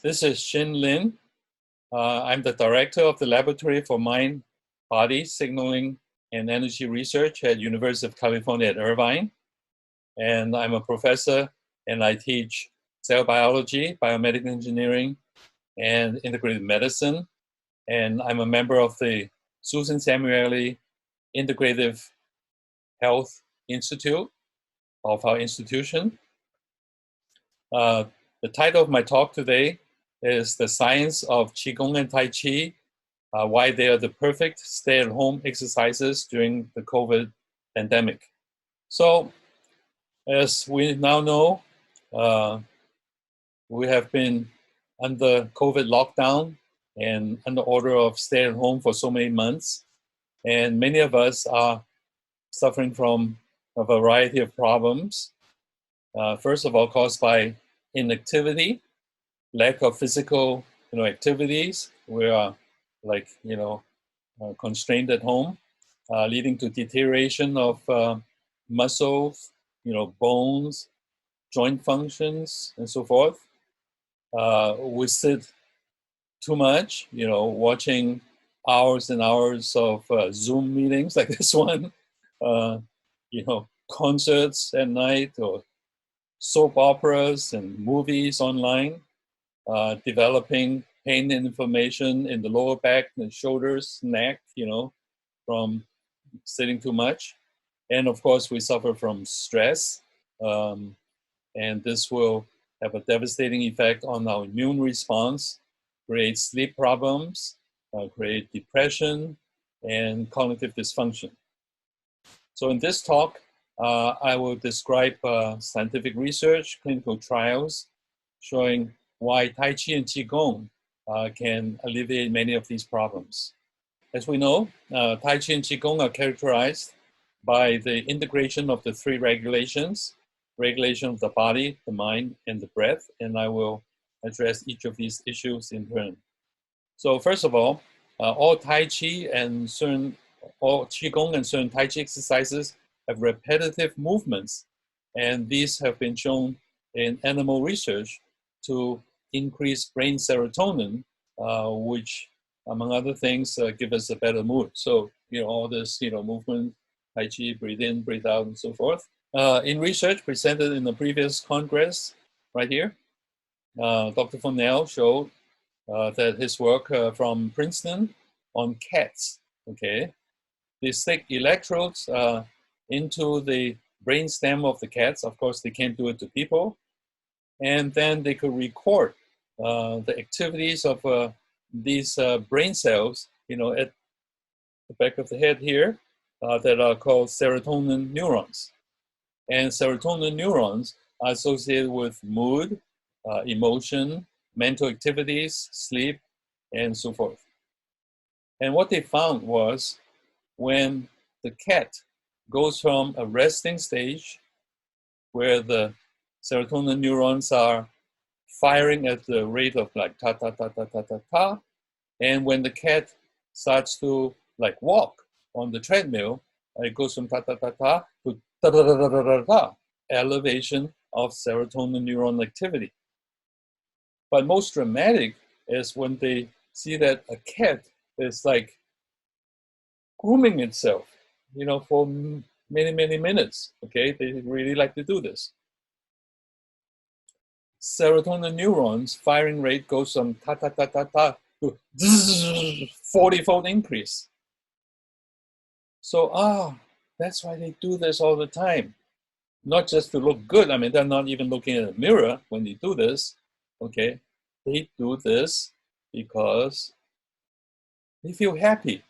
This is Shin Lin. I'm the director of the Laboratory for Mind, Body, Signaling, and Energy Research at University of California at Irvine. And I'm a professor, and I teach cell biology, biomedical engineering, and integrated medicine. And I'm a member of the Susan Samueli Integrative Health Institute of our institution. The title of my talk today is The Science of Qigong and Tai Chi, why they are the perfect stay-at-home exercises during the COVID pandemic. So, as we now know, we have been under COVID lockdown and under order of stay-at-home for so many months. And many of us are suffering from a variety of problems. First of all, caused by inactivity, lack of physical activities. We are constrained at home, leading to deterioration of muscles, bones, joint functions, and so forth. We sit too much, watching hours and hours of Zoom meetings like this one, concerts at night or soap operas and movies online, developing pain and inflammation in the lower back and shoulders, neck, from sitting too much. And of course, we suffer from stress. And this will have a devastating effect on our immune response, create sleep problems, create depression, and cognitive dysfunction. So in this talk, I will describe scientific research, clinical trials, showing why Tai Chi and Qigong can alleviate many of these problems. As we know, Tai Chi and Qigong are characterized by the integration of the three regulations: regulation of the body, the mind, and the breath. And I will address each of these issues in turn. So first of all Tai Chi and all Qigong and certain Tai Chi exercises have repetitive movements, and these have been shown in animal research to increase brain serotonin, which, among other things, give us a better mood. So, all this, movement, Tai Chi, breathe in, breathe out, and so forth. In research presented in the previous congress, right here, Dr. Fonnell showed that his work from Princeton on cats, okay? They stick electrodes into the brainstem of the cats. Of course, they can't do it to people. And then they could record the activities of these brain cells, at the back of the head here, that are called serotonin neurons. And serotonin neurons are associated with mood, emotion, mental activities, sleep, and so forth. And what they found was when the cat goes from a resting stage where the serotonin neurons are firing at the rate of like ta ta ta ta ta ta ta, and when the cat starts to like walk on the treadmill, it goes from ta ta ta ta to ta ta ta ta ta ta ta, elevation of serotonin neuron activity. But most dramatic is when they see that a cat is like grooming itself, for many, many minutes, okay? They really like to do this. Serotonin neurons firing rate goes from ta ta ta ta ta to 40-fold increase. So, that's why they do this all the time. Not just to look good. I mean, they're not even looking at a mirror when they do this, okay? They do this because they feel happy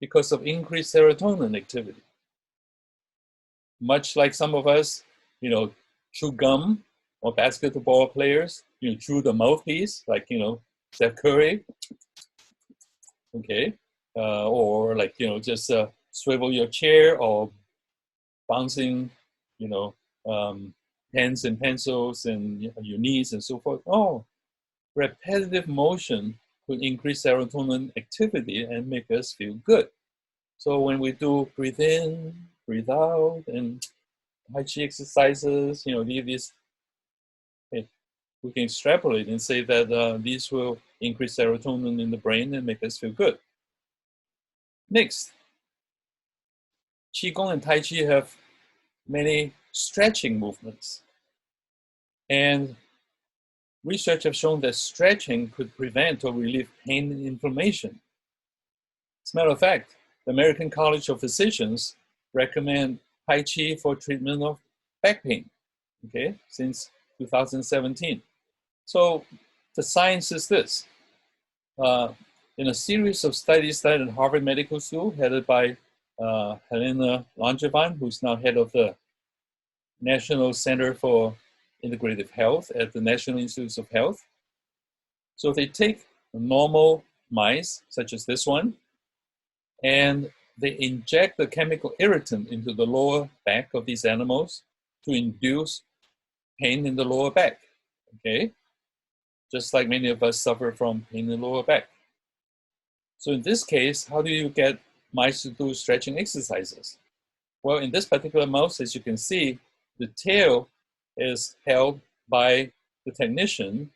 because of increased serotonin activity. Much like some of us, chew gum, or basketball players, chew the mouthpiece, like, Steph Curry, okay? Or like, just swivel your chair or bouncing, pens and pencils and your knees and so forth. Repetitive motion could increase serotonin activity and make us feel good. So when we do breathe in, breathe out, and Tai Chi exercises, these we can extrapolate and say that these will increase serotonin in the brain and make us feel good. Next, Qigong and Tai Chi have many stretching movements. And research have shown that stretching could prevent or relieve pain and inflammation. As a matter of fact, the American College of Physicians recommend Tai Chi for treatment of back pain, okay, since 2017. So the science is this. In a series of studies done at Harvard Medical School, headed by Helena Langevin, who's now head of the National Center for Integrative Health at the National Institutes of Health. So they take normal mice, such as this one, and they inject the chemical irritant into the lower back of these animals to induce pain in the lower back, okay? Just like many of us suffer from pain in the lower back. So in this case, how do you get mice to do stretching exercises? Well, in this particular mouse, as you can see, the tail is held by the technician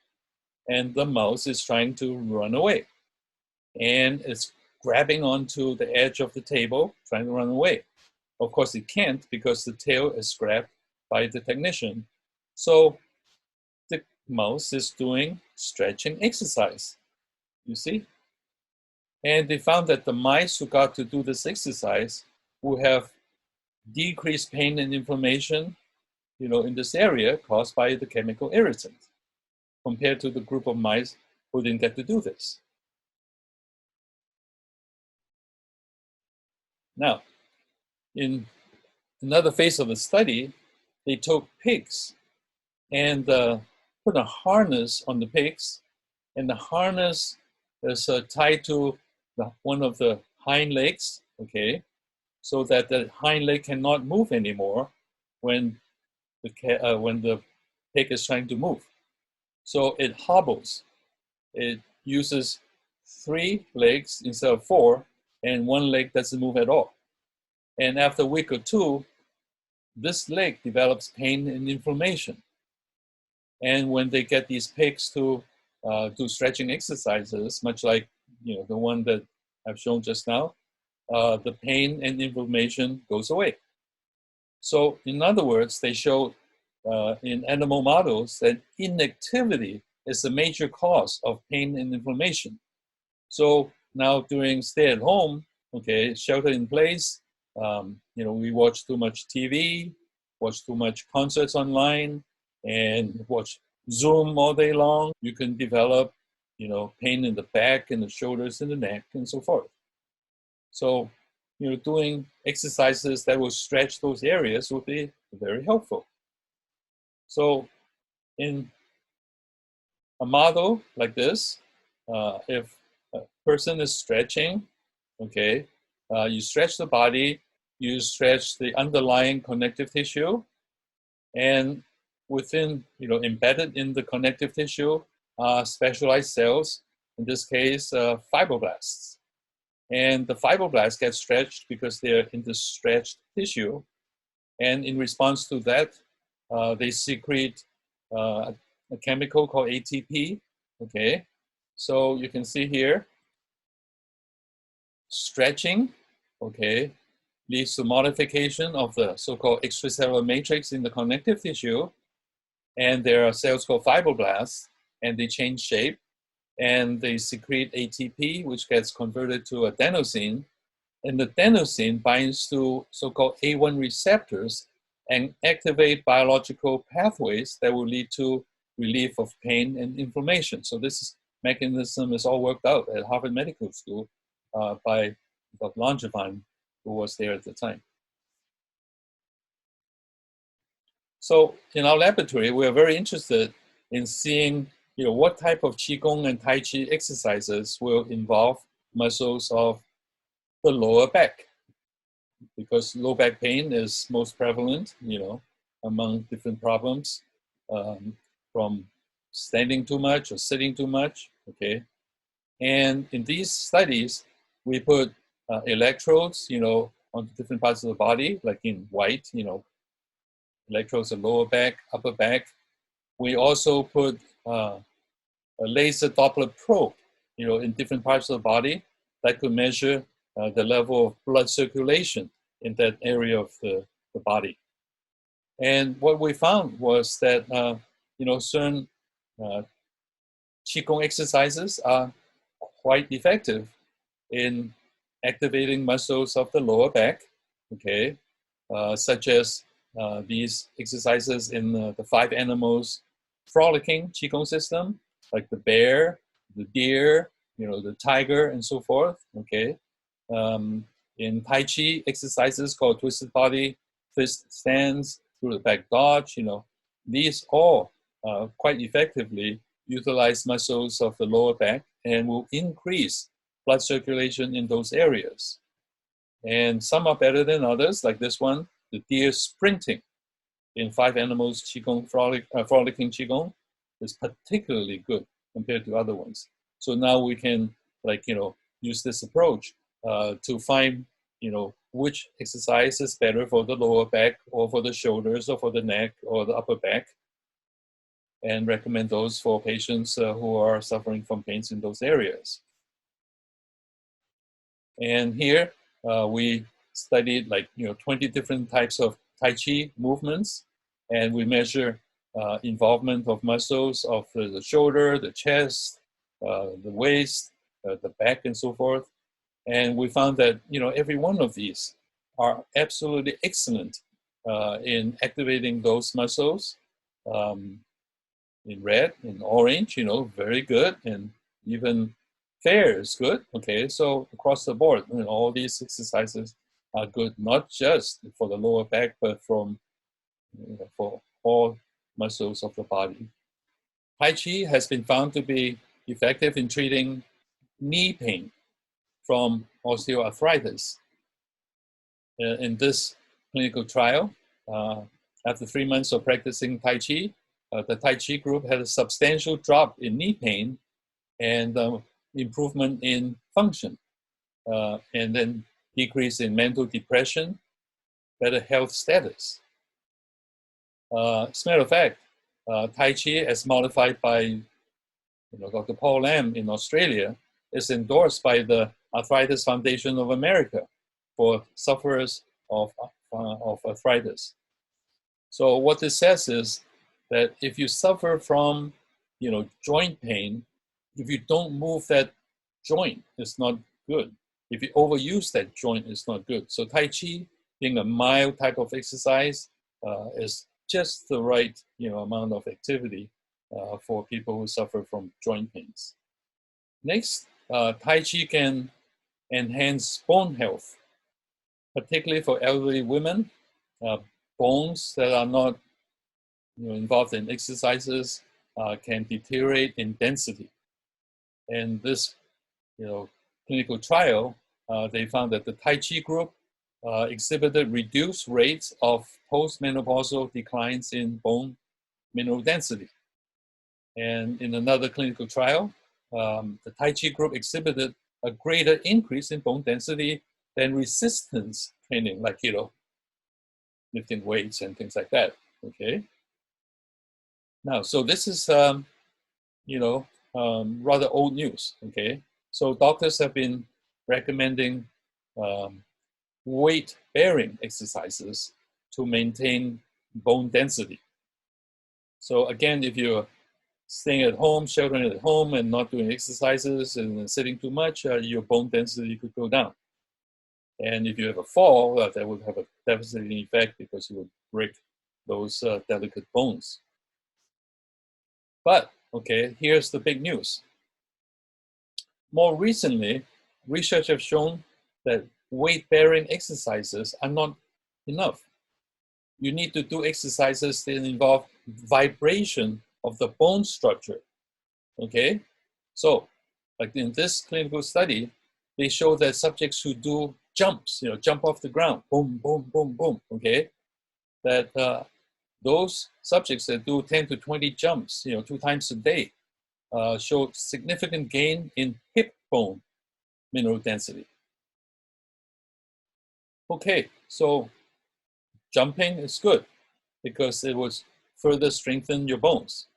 and the mouse is trying to run away. And it's grabbing onto the edge of the table, trying to run away. Of course, it can't because the tail is grabbed by the technician. So the mouse is doing stretching exercise, you see? And they found that the mice who got to do this exercise will have decreased pain and inflammation, in this area caused by the chemical irritant, compared to the group of mice who didn't get to do this. Now, in another phase of the study, they took pigs and put a harness on the pigs, and the harness is tied to one of the hind legs, okay, so that the hind leg cannot move anymore when the pig is trying to move. So it hobbles. It uses 3 legs instead of 4, and 1 leg doesn't move at all. And after a week or 2, this leg develops pain and inflammation. And when they get these pigs to do stretching exercises, much like the one that I've shown just now, the pain and inflammation goes away. So in other words, they showed in animal models that inactivity is a major cause of pain and inflammation. So now during stay at home, okay, shelter in place, we watch too much TV, watch too much concerts online, and watch Zoom all day long. You can develop, pain in the back and the shoulders and the neck and so forth. So, doing exercises that will stretch those areas will be very helpful. So in a model like this, if a person is stretching, okay, you stretch the body, you stretch the underlying connective tissue, and within, embedded in the connective tissue are specialized cells, in this case, fibroblasts. And the fibroblasts get stretched because they're in the stretched tissue. And in response to that, they secrete a chemical called ATP, okay? So you can see here, stretching, okay, leads to modification of the so-called extracellular matrix in the connective tissue. And there are cells called fibroblasts, and they change shape, and they secrete ATP, which gets converted to adenosine. And the adenosine binds to so-called A1 receptors and activate biological pathways that will lead to relief of pain and inflammation. So this mechanism is all worked out at Harvard Medical School by Dr. Langevin, who was there at the time. So in our laboratory, we are very interested in seeing what type of Qigong and Tai Chi exercises will involve muscles of the lower back, because low back pain is most prevalent, among different problems, from standing too much or sitting too much, okay? And in these studies, we put electrodes, on different parts of the body, like in white, electrodes on lower back, upper back. We also put a laser Doppler probe, in different parts of the body that could measure the level of blood circulation in that area of the body. And what we found was that, certain Qigong exercises are quite effective in activating muscles of the lower back, okay, such as these exercises in the 5 animals frolicking Qigong system, like the bear, the deer, the tiger, and so forth, okay. In Tai Chi exercises called twisted body, fist stands, through the back dodge, these all quite effectively utilize muscles of the lower back and will increase blood circulation in those areas. And some are better than others, like this one, the deer sprinting in 5 animals Qigong, frolicking Qigong is particularly good compared to other ones. So now we can, use this approach to find, which exercise is better for the lower back or for the shoulders or for the neck or the upper back, and recommend those for patients who are suffering from pains in those areas. And here we studied 20 different types of Tai Chi movements, and we measure involvement of muscles of the shoulder, the chest, the waist, the back, and so forth. And we found that every one of these are absolutely excellent in activating those muscles. In red, in orange, very good, and even fair is good. Okay, so across the board, all these exercises are good, not just for the lower back, but for all muscles of the body. Tai Chi has been found to be effective in treating knee pain from osteoarthritis. In this clinical trial, after 3 months of practicing Tai Chi, the Tai Chi group had a substantial drop in knee pain and improvement in function, and then decrease in mental depression, better health status. As a matter of fact, Tai Chi, as modified by Dr. Paul Lam in Australia, is endorsed by the Arthritis Foundation of America for sufferers of arthritis. So what this says is that if you suffer from, joint pain, if you don't move that joint, it's not good. If you overuse that joint, it's not good. So Tai Chi, being a mild type of exercise, is just the right, amount of activity for people who suffer from joint pains. Next, Tai Chi can enhance bone health, particularly for elderly women. Bones that are not involved in exercises can deteriorate in density. And this clinical trial, they found that the Tai Chi group exhibited reduced rates of postmenopausal declines in bone mineral density. And in another clinical trial, the Tai Chi group exhibited a greater increase in bone density than resistance training, like, lifting weights and things like that, okay? Now, so this is, rather old news, okay? So doctors have been recommending weight-bearing exercises to maintain bone density. So again, if you're staying at home, sheltering at home, and not doing exercises and sitting too much, your bone density could go down. And if you have a fall, that would have a devastating effect because you would break those delicate bones. But, okay, here's the big news. More recently, research has shown that weight-bearing exercises are not enough. You need to do exercises that involve vibration of the bone structure, okay? So, like in this clinical study, they show that subjects who do jumps, jump off the ground, boom, boom, boom, boom, okay? That those subjects that do 10 to 20 jumps, 2 times a day, show significant gain in hip bone mineral density. Okay, so jumping is good because it will further strengthen your bones.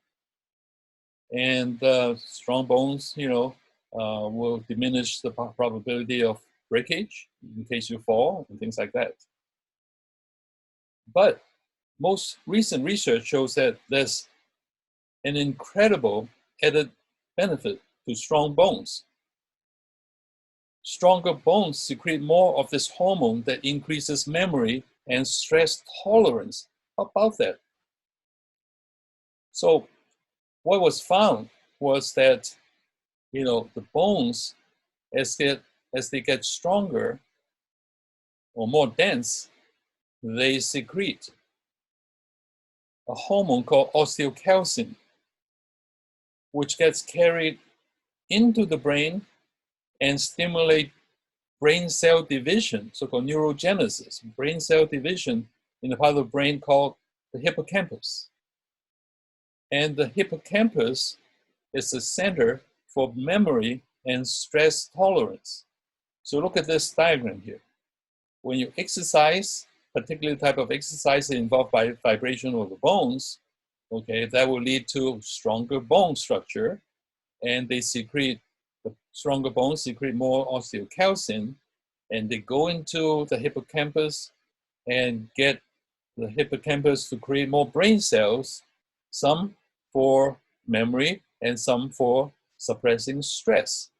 And strong bones, will diminish the probability of breakage in case you fall and things like that. But most recent research shows that there's an incredible added benefit to strong bones. Stronger bones secrete more of this hormone that increases memory and stress tolerance. How about that? So what was found was that, the bones, as they get stronger or more dense, they secrete a hormone called osteocalcin, which gets carried into the brain and stimulate brain cell division, so-called neurogenesis, brain cell division in the part of the brain called the hippocampus. And the hippocampus is the center for memory and stress tolerance. So look at this diagram here. When you exercise, particularly the type of exercise that involves vibration of the bones, okay, that will lead to stronger bone structure, and the stronger bones secrete more osteocalcin, and they go into the hippocampus and get the hippocampus to create more brain cells, some for memory and some for suppressing stress.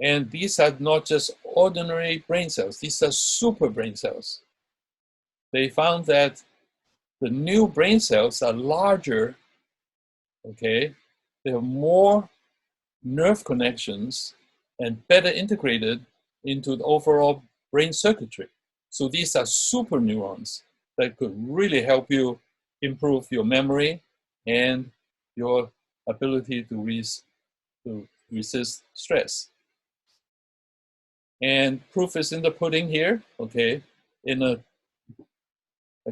And these are not just ordinary brain cells, these are super brain cells. They found that the new brain cells are larger, okay? They have more nerve connections and better integrated into the overall brain circuitry. So these are super neurons that could really help you improve your memory and your ability to resist stress. And proof is in the pudding here, okay? In a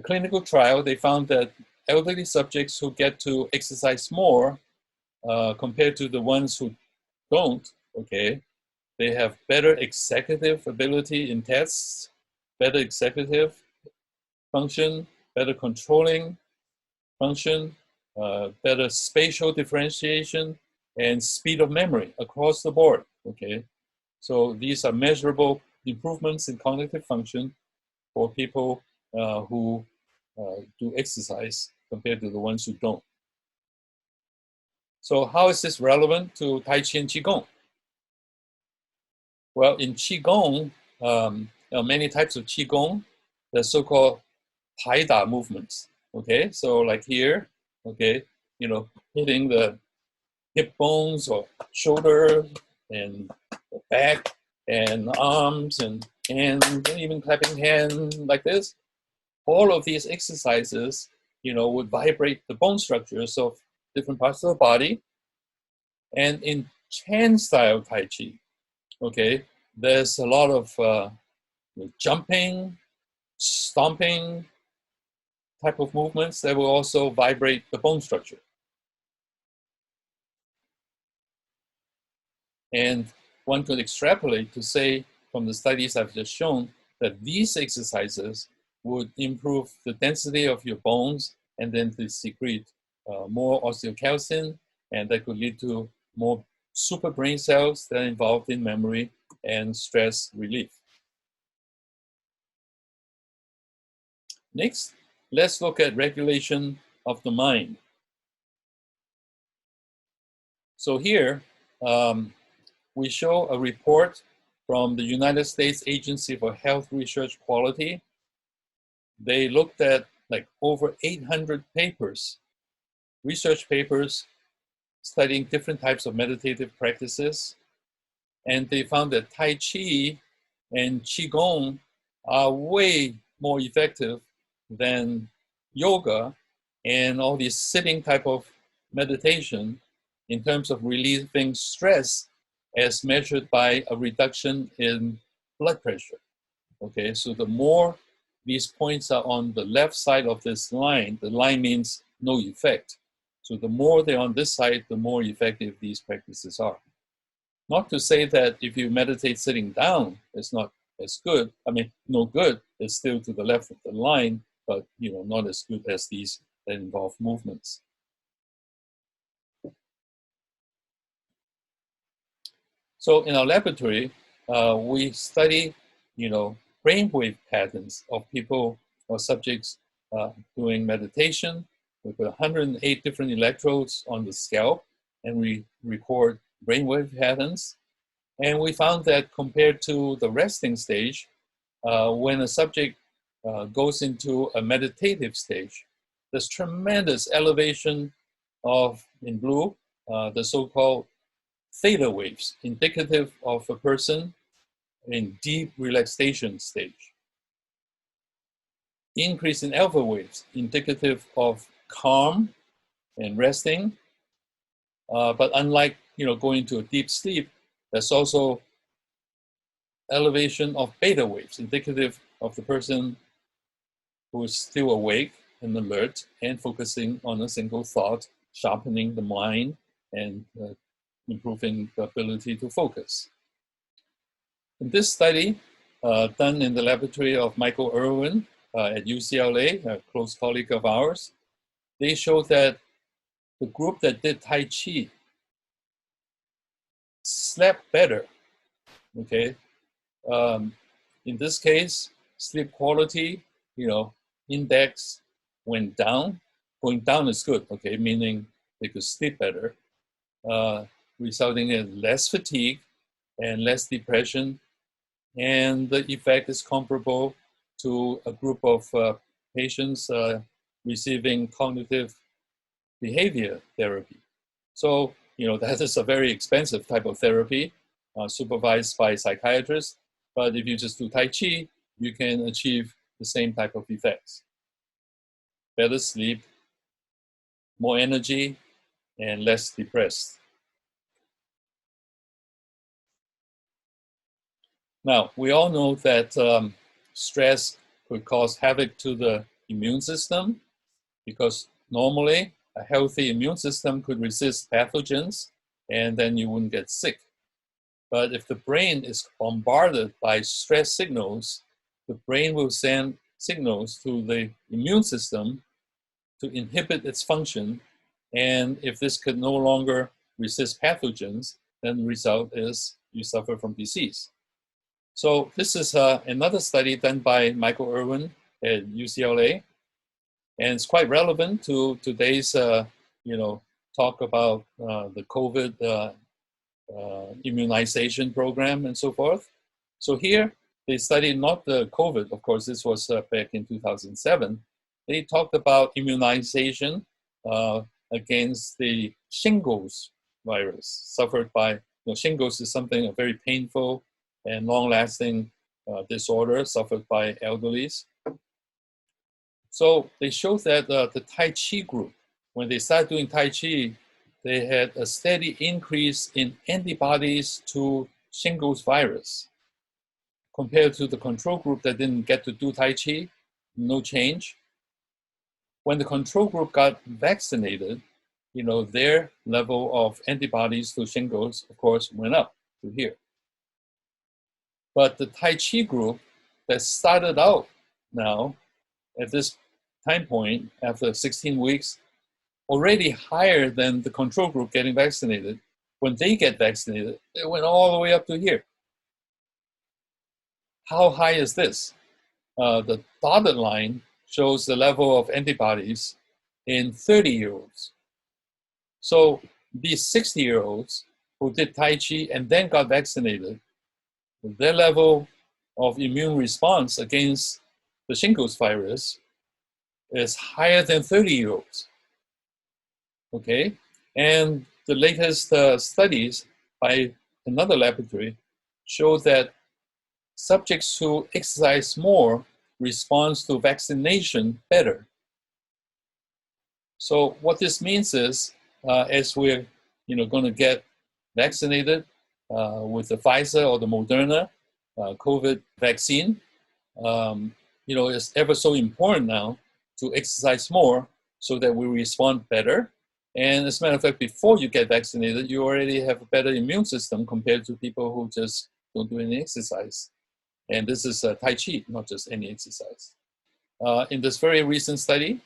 clinical trial, they found that elderly subjects who get to exercise more compared to the ones who don't, okay, they have better executive ability in tests, better executive function, better controlling function, better spatial differentiation, and speed of memory across the board, okay? So these are measurable improvements in cognitive function for people who do exercise compared to the ones who don't. So how is this relevant to Tai Chi and Qigong? Well, in Qigong, there are many types of Qigong. There's so-called Tai Da movements, okay? So like here, okay, hitting the hip bones or shoulder and the back and arms and even clapping hands like this. All of these exercises, would vibrate the bone structures of different parts of the body. And in Chan style Tai Chi, okay, there's a lot of jumping, stomping type of movements that will also vibrate the bone structure. And one could extrapolate to say from the studies I've just shown that these exercises would improve the density of your bones and then to secrete more osteocalcin, and that could lead to more super brain cells that are involved in memory and stress relief. Next, let's look at regulation of the mind. So here, we show a report from the United States Agency for Health Research Quality. They looked at like over 800 papers, research papers, studying different types of meditative practices. And they found that Tai Chi and Qigong are way more effective than yoga and all these sitting type of meditation in terms of relieving stress as measured by a reduction in blood pressure. Okay, so the more these points are on the left side of this line, the line means no effect. So the more they're on this side, the more effective these practices are. Not to say that if you meditate sitting down, it's not as good. I mean, no good, it's still to the left of the line, but not as good as these that involve movements. So in our laboratory, we study, brainwave patterns of people or subjects doing meditation. We put 108 different electrodes on the scalp, and we record brainwave patterns. And we found that compared to the resting stage, when a subject goes into a meditative stage, there's tremendous elevation of, in blue, the so-called theta waves, indicative of a person in deep relaxation stage. Increase in alpha waves, indicative of calm and resting. But unlike going into a deep sleep, there's also elevation of beta waves, indicative of the person who is still awake and alert and focusing on a single thought, sharpening the mind and improving the ability to focus. In this study, done in the laboratory of Michael Irwin at UCLA, a close colleague of ours, they showed that the group that did Tai Chi slept better, okay? In this case, sleep quality, index went down. Going down is good, okay, meaning they could sleep better, resulting in less fatigue and less depression. And the effect is comparable to a group of patients receiving cognitive behavior therapy. So, that is a very expensive type of therapy supervised by psychiatrists. But if you just do Tai Chi, you can achieve the same type of effects. Better sleep, more energy, and less depressed. Now, we all know that stress could cause havoc to the immune system because normally a healthy immune system could resist pathogens and then you wouldn't get sick. But if the brain is bombarded by stress signals, the brain will send signals to the immune system to inhibit its function. And if this could no longer resist pathogens, then the result is you suffer from disease. So this is another study done by Michael Irwin at UCLA, and it's quite relevant to today's talk about the COVID immunization program and so forth. So here they studied not the COVID, of course, this was back in 2007. They talked about immunization against the shingles virus suffered by, shingles is something, a very painful and long-lasting disorder suffered by elderlies. So they showed that the Tai Chi group, when they started doing Tai Chi, they had a steady increase in antibodies to shingles virus. Compared to the control group that didn't get to do Tai Chi, no change. When the control group got vaccinated, their level of antibodies to shingles, of course, went up to here. But the Tai Chi group that started out now at this time point, after 16 weeks, already higher than the control group getting vaccinated. When they get vaccinated, it went all the way up to here. How high is this? The dotted line shows the level of antibodies in 30-year-olds. So these 60-year-olds who did Tai Chi and then got vaccinated, their level of immune response against the shingles virus is higher than 30-year-olds. Okay, and the latest studies by another laboratory show that subjects who exercise more respond to vaccination better. So what this means is, as we're going to get vaccinated with the Pfizer or the Moderna COVID vaccine, it's ever so important now to exercise more so that we respond better. And as a matter of fact, before you get vaccinated, you already have a better immune system compared to people who just don't do any exercise. And this is Tai Chi, not just any exercise. In this very recent study,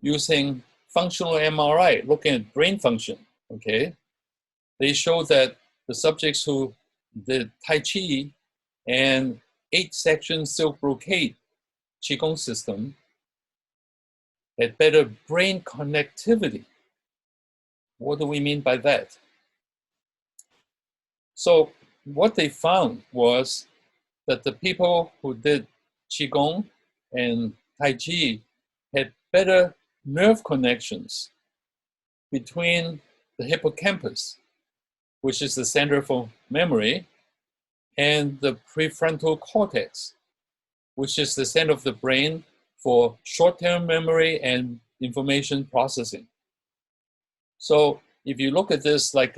using functional MRI, looking at brain function, okay, they showed that the subjects who did Tai Chi and 8-section silk brocade Qigong system had better brain connectivity. What do we mean by that? So what they found was that the people who did Qigong and Tai Chi had better nerve connections between the hippocampus, which is the center for memory, and the prefrontal cortex, which is the center of the brain for short-term memory and information processing. So if you look at this like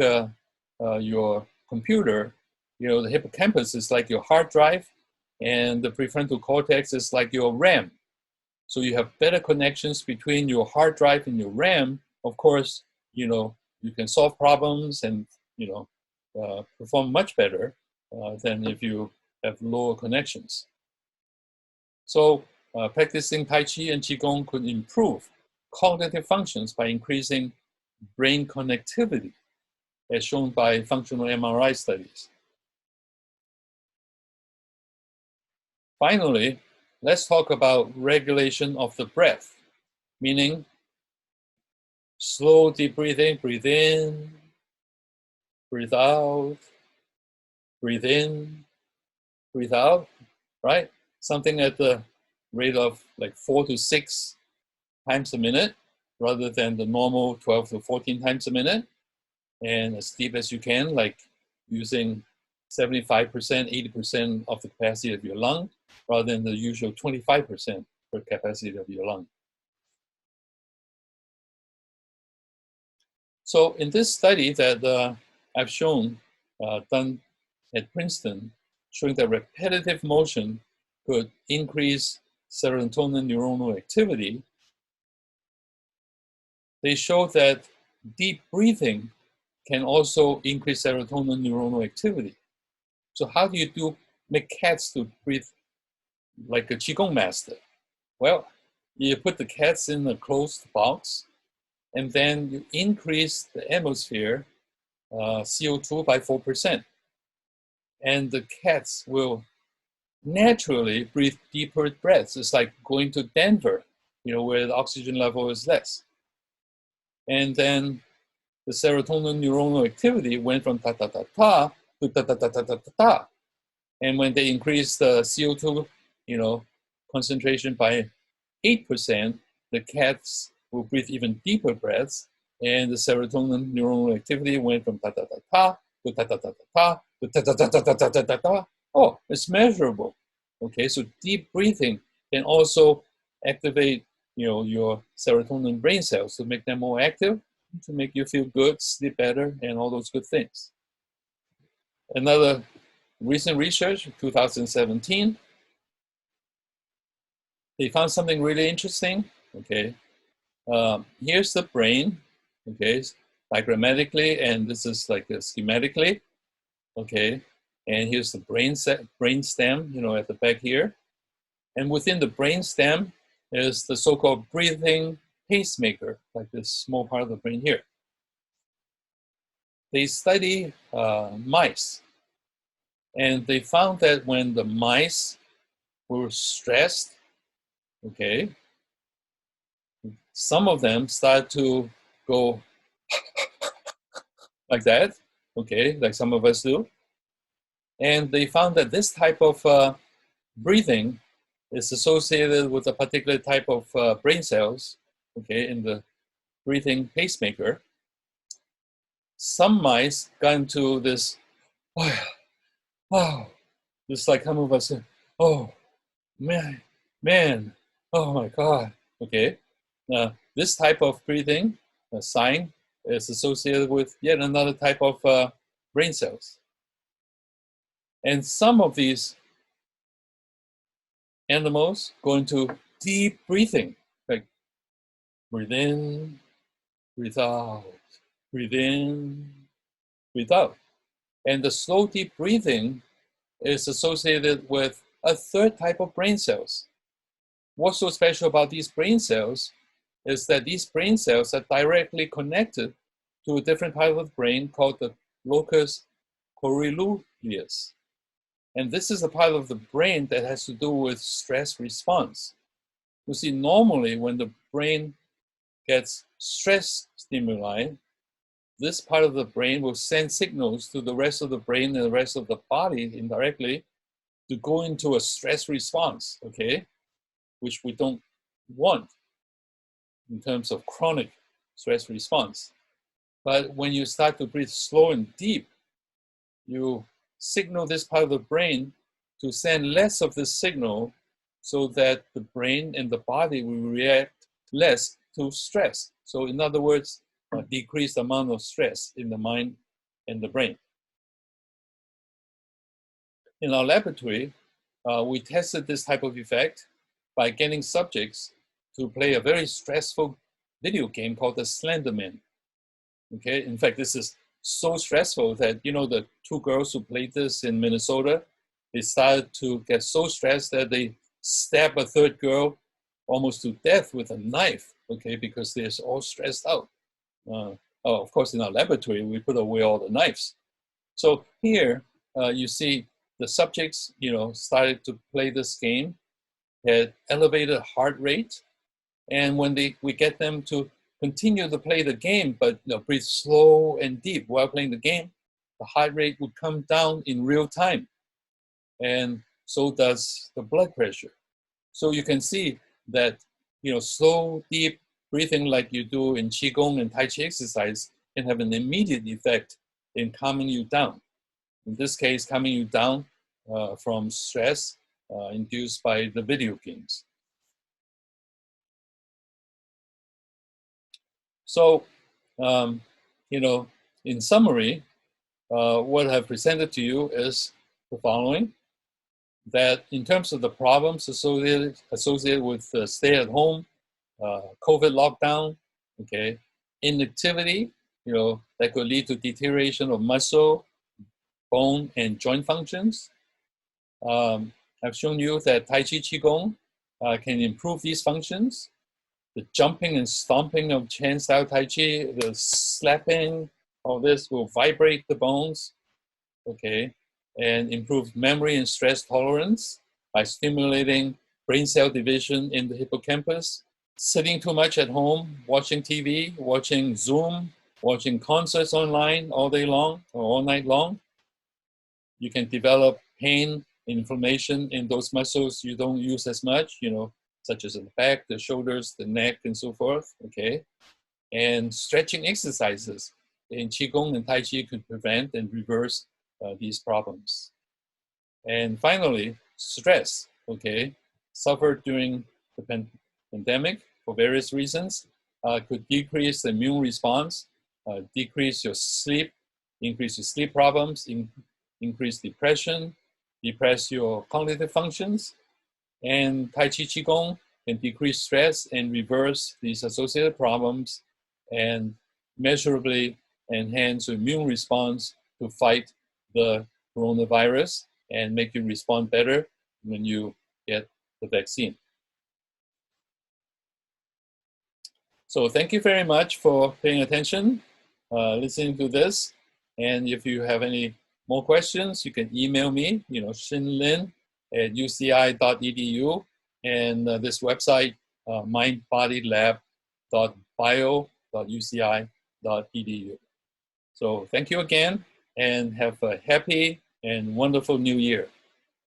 your computer, you know, the hippocampus is like your hard drive, and the prefrontal cortex is like your RAM. So you have better connections between your hard drive and your RAM. Of course, you know, you can solve problems and, you know, perform much better than if you have lower connections. So practicing Tai Chi and Qigong could improve cognitive functions by increasing brain connectivity, as shown by functional MRI studies. Finally, let's talk about regulation of the breath, meaning slow deep breathing, breathe in, breathe out, breathe in, breathe out, right? Something at the rate of like 4 to 6 times a minute, rather than the normal 12 to 14 times a minute. And as deep as you can, like using 75%, 80% of the capacity of your lung, rather than the usual 25% per capacity of your lung. So in this study that I've shown, done at Princeton, showing that repetitive motion could increase serotonin neuronal activity, they showed that deep breathing can also increase serotonin neuronal activity. So how do you make cats to breathe like a Qigong master? Well, you put the cats in a closed box, and then you increase the atmosphere CO2 by 4%. And the cats will naturally breathe deeper breaths. It's like going to Denver, you know, where the oxygen level is less. And then the serotonin neuronal activity went from ta-ta-ta-ta to ta-ta-ta-ta-ta-ta. And when they increased the CO2, you know, concentration by 8%, the cats will breathe even deeper breaths, and the serotonin neuronal activity went from ta-ta-ta-ta to ta-ta-ta-ta-ta to ta-ta-ta-ta-ta-ta-ta. Oh, it's measurable. Okay, so deep breathing can also activate, you know, your serotonin brain cells to make them more active, to make you feel good, sleep better, and all those good things. Another recent research, 2017, they found something really interesting. Okay, here's the brain. Okay, diagrammatically, and this is like schematically. Okay, and here's the brain stem, you know, at the back here, and within the brain stem is the so-called breathing pacemaker, like this small part of the brain here. They study mice, and they found that when the mice were stressed, okay, some of them start to go like that, okay, like some of us do. And they found that this type of breathing is associated with a particular type of brain cells, okay, in the breathing pacemaker. Some mice got into this, oh, just like some of us, oh, man, oh my God, okay. This type of breathing sign is associated with yet another type of brain cells. And some of these animals go into deep breathing, like breathe in, breathe out, breathe in, breathe out. And the slow deep breathing is associated with a third type of brain cells. What's so special about these brain cells is that these brain cells are directly connected to a different part of the brain called the locus coeruleus. And this is a part of the brain that has to do with stress response. You see, normally when the brain gets stress stimuli, this part of the brain will send signals to the rest of the brain and the rest of the body indirectly to go into a stress response, okay, which we don't want in terms of chronic stress response. But when you start to breathe slow and deep, you signal this part of the brain to send less of this signal so that the brain and the body will react less to stress. So in other words, a decreased amount of stress in the mind and the brain. In our laboratory, we tested this type of effect by getting subjects to play a very stressful video game called the Slender Man. Okay, in fact, this is so stressful that, you know, the two girls who played this in Minnesota, they started to get so stressed that they stabbed a third girl almost to death with a knife, okay, because they're all stressed out. Of course, in our laboratory, we put away all the knives. So here, you see the subjects, you know, started to play this game, had elevated heart rate, and when we get them to continue to play the game, but breathe slow and deep while playing the game, the heart rate would come down in real time, and so does the blood pressure. So you can see that, you know, slow, deep breathing like you do in Qigong and Tai Chi exercise can have an immediate effect in calming you down. In this case, calming you down from stress induced by the video games. So, you know, in summary, what I've presented to you is the following: that in terms of the problems associated with stay-at-home, COVID lockdown, okay, inactivity, you know, that could lead to deterioration of muscle, bone, and joint functions. I've shown you that Tai Chi Qigong can improve these functions. The jumping and stomping of Chan style Tai Chi, the slapping, all this will vibrate the bones, okay, and improve memory and stress tolerance by stimulating brain cell division in the hippocampus. Sitting too much at home, watching TV, watching Zoom, watching concerts online all day long or all night long, you can develop pain, inflammation in those muscles you don't use as much, you know, such as the back, the shoulders, the neck, and so forth, okay? And stretching exercises in Qigong and Tai Chi could prevent and reverse these problems. And finally, stress, okay, suffered during the pandemic for various reasons could decrease the immune response, decrease your sleep, increase your sleep problems, increase depression, depress your cognitive functions, and Tai Chi Qigong can decrease stress and reverse these associated problems and measurably enhance your immune response to fight the coronavirus and make you respond better when you get the vaccine. So thank you very much for paying attention, listening to this. And if you have any more questions, you can email me, you know, shinlin@uci.edu, and this website, mindbodylab.bio.uci.edu. So thank you again, and have a happy and wonderful new year.